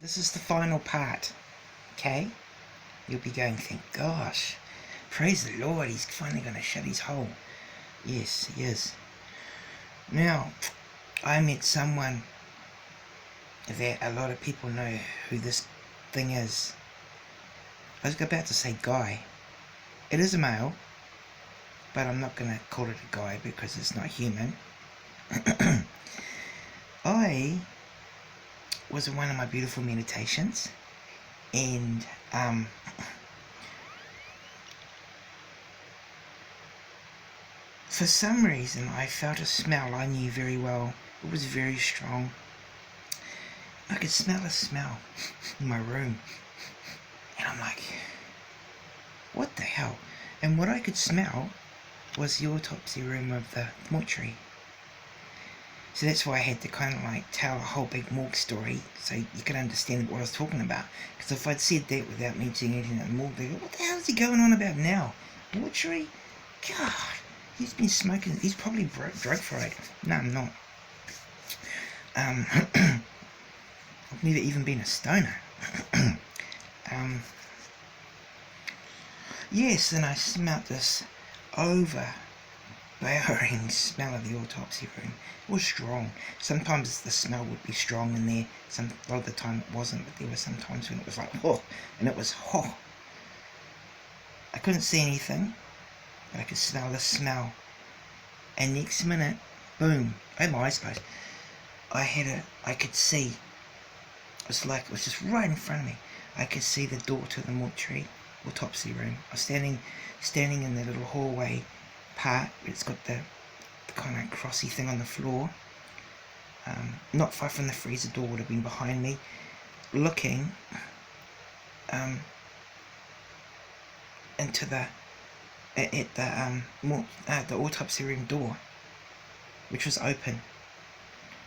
This is the final part, okay? You'll be going, thank gosh. Praise the Lord, he's finally going to shut his hole. Yes, he is. Now, I met someone that a lot of people know who this thing is. I was about to say guy. It is a male, but I'm not going to call it a guy because it's not human. I was in one of my beautiful meditations, and for some reason I felt a smell I knew very well. It was very strong. I could smell a smell in my room, and I'm like, what the hell? And what I could smell was the autopsy room of the mortuary. So that's why I had to kind of like tell a whole big morgue story so you could understand what I was talking about. Because if I'd said that without mentioning anything at the morgue, they'd go, what the hell is he going on about now? Mortuary? God, he's been smoking. He's probably drug fried. No, I'm not. I've never even been a stoner. Yes, and I smelt this overbearing smell of the autopsy room. It was strong. Sometimes the smell would be strong in there. A lot of the time it wasn't, but there were some times when it was like, oh, and it was, oh. I couldn't see anything, but I could smell the smell. And next minute, boom, I had my eyes closed. I could see. It was just right in front of me. I could see the door to the mortuary autopsy room. I was standing in the little hallway part. It's got the kind of crossy thing on the floor. Not far from the freezer door would have been behind me, looking into the autopsy room door, which was open,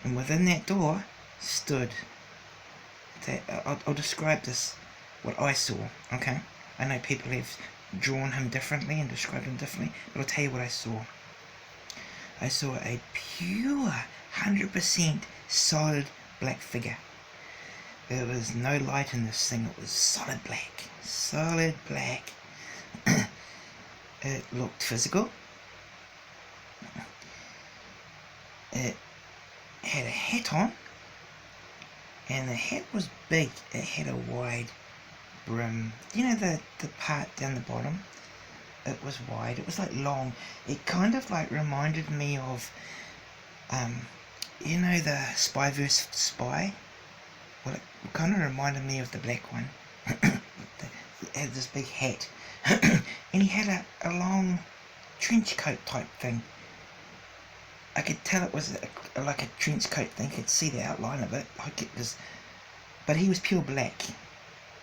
and within that door stood. I'll describe this, what I saw. Okay, I know people have drawn him differently and described him differently, but I'll tell you what I saw. I saw a pure 100% solid black figure. There was no light in this thing. It was solid black. Solid black. It looked physical. It had a hat on, and the hat was big. It had a wide brim. You know the part down the bottom? It was wide. It was like long. It kind of like reminded me of you know the Spy vs. Spy? Well, it kind of reminded me of the black one. It had this big hat. And he had a long trench coat type thing. I could tell it was like a trench coat thing. I could see the outline of it. But he was pure black.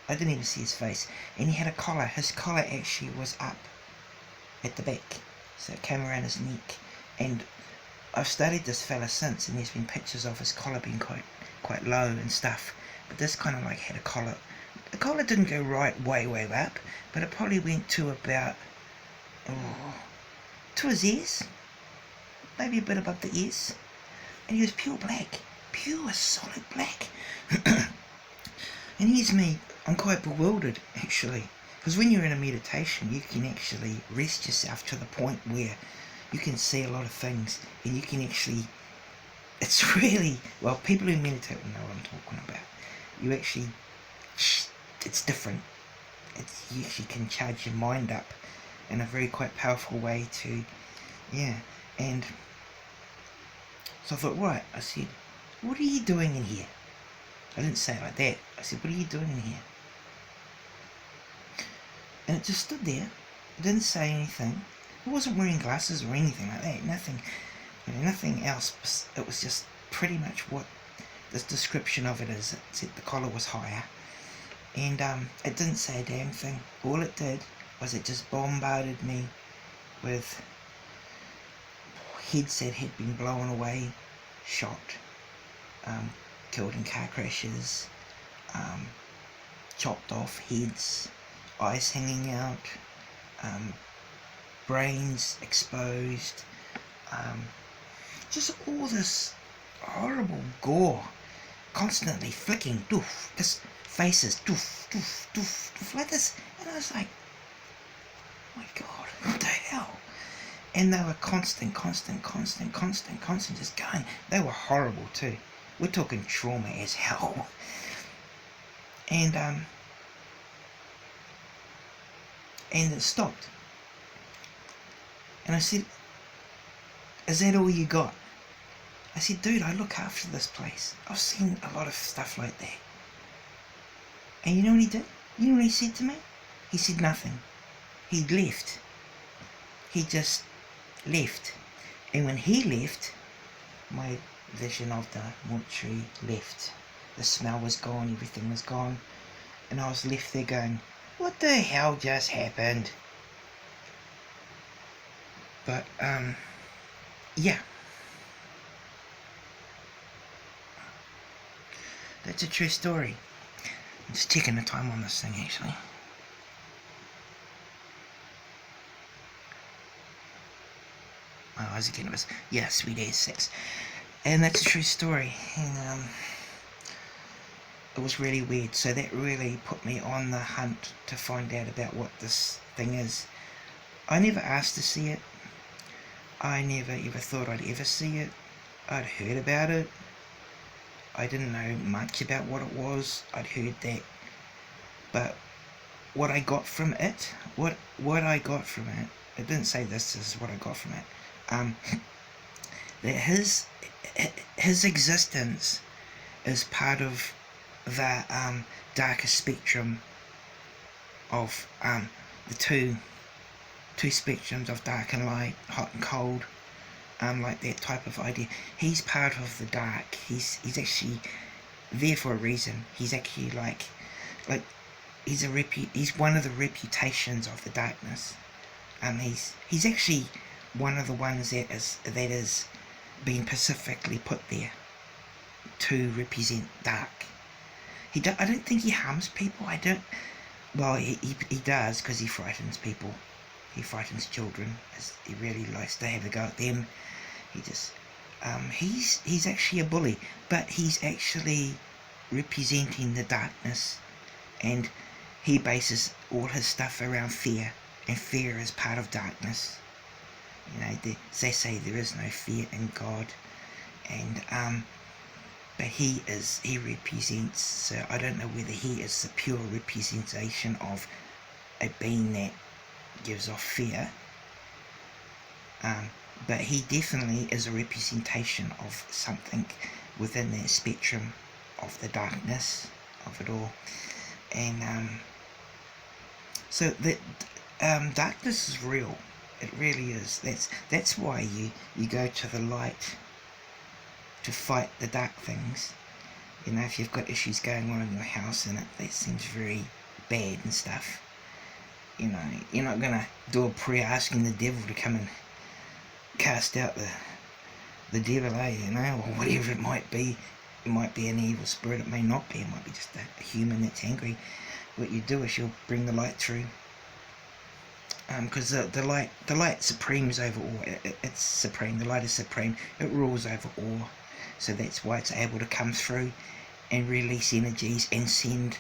I didn't even see his face. And he had a collar. His collar actually was up at the back. So it came around his neck. And I've studied this fella since, and there's been pictures of his collar being quite low and stuff. But this kind of like had a collar. The collar didn't go way up, but it probably went to about to his ears, maybe a bit above the ears. And he was pure black, pure solid black. And here's me, I'm quite bewildered actually, because when you're in a meditation you can actually rest yourself to the point where you can see a lot of things, and you can actually, it's really, well, people who meditate will know what I'm talking about. You actually, it's different. You actually can charge your mind up in a very quite powerful way to, yeah. And so I thought, right, I said, what are you doing in here? I didn't say it like that. I said, what are you doing in here? And it just stood there. It didn't say anything. It wasn't wearing glasses or anything like that. Nothing else. It was just pretty much what this description of it is. It said the collar was higher. And it didn't say a damn thing. All it did was it just bombarded me with heads that had been blown away, shot, killed in car crashes, chopped off heads, eyes hanging out, brains exposed, just all this horrible gore constantly flicking, doof, just faces, doof, doof, doof, doof, like this. And I was like, oh my God, what the hell? And they were constant, just going. They were horrible too. We're talking trauma as hell. And it stopped. And I said, is that all you got? I said, dude, I look after this place. I've seen a lot of stuff like that. And you know what he did? You know what he said to me? He said nothing. He left. He just left. And when he left, my vision of the mortuary left. The smell was gone, everything was gone. And I was left there going, what the hell just happened? But, yeah. That's a true story. I'm just checking the time on this thing, actually. Oh, I was again, it was, yeah, sweet as 6. And that's a true story. And, it was really weird. So that really put me on the hunt to find out about what this thing is. I never asked to see it. I never ever thought I'd ever see it. I'd heard about it. I didn't know much about what it was. I'd heard that. But what I got from it, what I got from it, it didn't say this is what I got from it. That his existence is part of the darker spectrum of the two spectrums of dark and light, hot and cold, like that type of idea. He's part of the dark. He's actually there for a reason. He's actually like he's one of the reputations of the darkness. He's actually one of the ones that is being specifically put there to represent dark. I don't think he harms people. Well, he does, because he frightens people. He frightens children. He really likes to have a go at them. He just, he's actually a bully, but he's actually representing the darkness, and he bases all his stuff around fear, and fear is part of darkness. You know, they say there is no fear in God, and but he represents, so I don't know whether he is the pure representation of a being that gives off fear, but he definitely is a representation of something within that spectrum of the darkness of it all. And so that darkness is real. It really is. That's why you go to the light to fight the dark things. You know, if you've got issues going on in your house and that seems very bad and stuff, you know, you're not gonna do a prayer asking the devil to come and cast out the devil, you know, or whatever it might be. It might be an evil spirit, it may not be, it might be just a human that's angry. What you do is you'll bring the light through, because the light supremes over all. It's supreme. The light is supreme. It rules over all. So that's why it's able to come through and release energies and send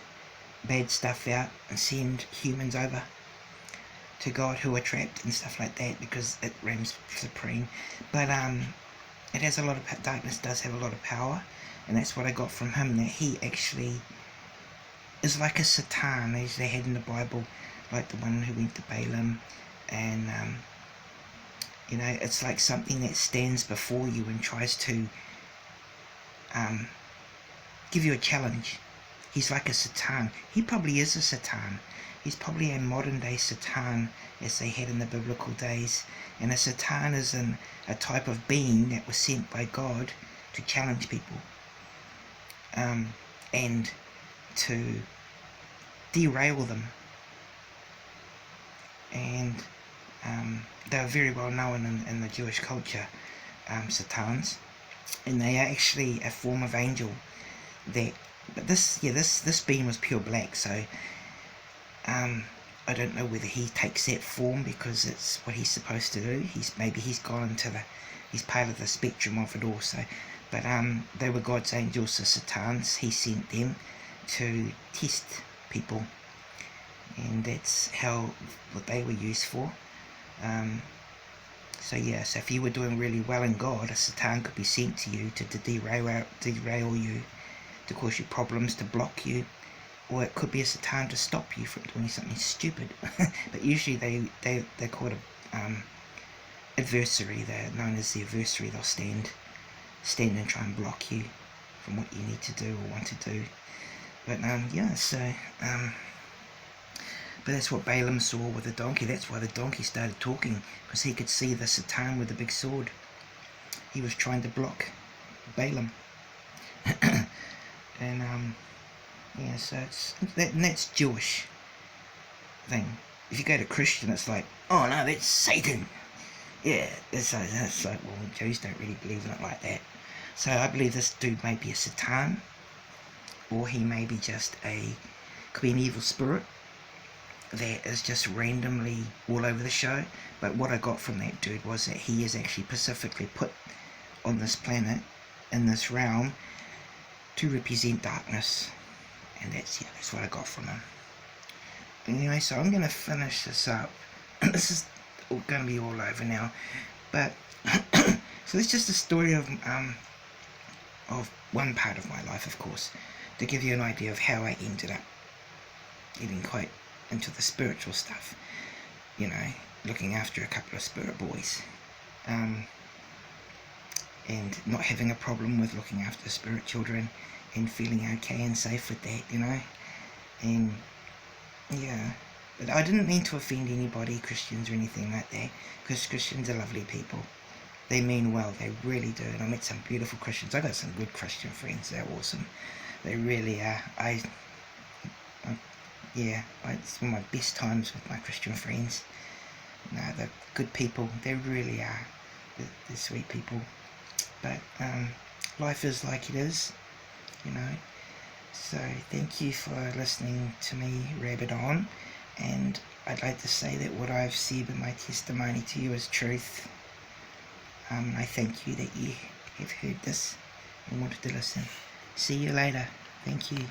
bad stuff out and send humans over to God who are trapped and stuff like that, because it reigns supreme. But it has a lot of darkness. Does have a lot of power, and that's what I got from him. That he actually is like a Satan, as they had in the Bible, like the one who went to Balaam, and you know, it's like something that stands before you and tries to give you a challenge. He's like a Satan. He probably is a Satan. He's probably a modern day Satan, as they had in the biblical days. And a Satan is a type of being that was sent by God to challenge people, and to derail them. And they are very well known in the Jewish culture, Satans, and they are actually a form of angel. But this being was pure black, so I don't know whether he takes that form because it's what he's supposed to do. He's gone into he's part of the spectrum of it all. So, But they were God's angels, the Satans. He sent them to test people, and that's what they were used for. So yeah, so if you were doing really well in God, a Satan could be sent to you to derail you, to cause you problems, to block you, or it could be a Satan to stop you from doing something stupid. But usually they're called a adversary. They're known as the adversary. They'll stand and try and block you from what you need to do or want to do. But yeah, so but that's what Balaam saw with the donkey. That's why the donkey started talking, because he could see the Satan with the big sword. He was trying to block Balaam. And yeah, so that's Jewish thing. If you go to Christian, it's like, oh no, that's Satan. Yeah, that's like, well, Jews don't really believe in it like that. So I believe this dude may be a Satan, or he may be just could be an evil spirit that is just randomly all over the show. But what I got from that dude was that he is actually specifically put on this planet, in this realm, to represent darkness. And that's what I got from him. Anyway, so I'm going to finish this up. This is going to be all over now. But, so it's just a story of one part of my life, of course, to give you an idea of how I ended up getting quite into the spiritual stuff, looking after a couple of spirit boys, and not having a problem with looking after spirit children, and feeling okay and safe with that, and yeah. But I didn't mean to offend anybody, Christians or anything like that, because Christians are lovely people. They mean well, they really do, and I met some beautiful Christians. I got some good Christian friends. They're awesome. They really are. It's one of my best times with my Christian friends. No, they're good people. They really are. They're sweet people. But life is like it is, So thank you for listening to me rabbit on. And I'd like to say that what I've said in my testimony to you is truth. I thank you that you have heard this and wanted to listen. See you later. Thank you.